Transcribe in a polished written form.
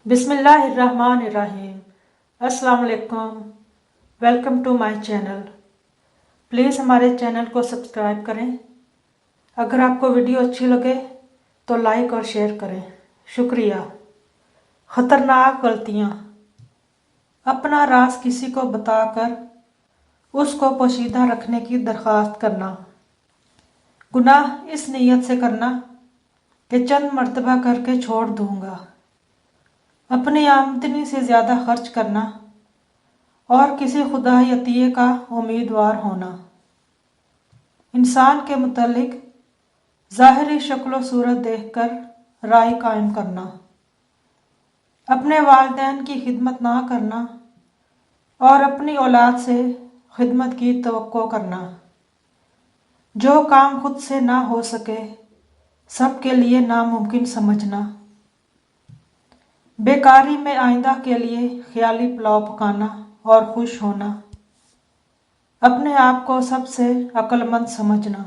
بسم اللہ الرحمن الرحیم۔ السلام علیکم، welcome to my channel. Please ہمارے چینل کو سبسکرائب کریں۔ اگر آپ کو ویڈیو اچھی لگے تو لائک اور شیئر کریں، شکریہ۔ خطرناک غلطیاں: اپنا راز کسی کو بتا کر اس کو پوشیدہ رکھنے کی درخواست کرنا۔ گناہ اس نیت سے کرنا کہ چند مرتبہ کر کے چھوڑ دوں گا۔ اپنی آمدنی سے زیادہ خرچ کرنا اور کسی خدائی عطیے کا امیدوار ہونا۔ انسان کے متعلق ظاہری شکل و صورت دیکھ کر رائے قائم کرنا۔ اپنے والدین کی خدمت نہ کرنا اور اپنی اولاد سے خدمت کی توقع کرنا۔ جو کام خود سے نہ ہو سکے سب کے لیے ناممکن سمجھنا۔ بیکاری میں آئندہ کے لیے خیالی پلاؤ پکانا اور خوش ہونا۔ اپنے آپ کو سب سے عقل مند سمجھنا۔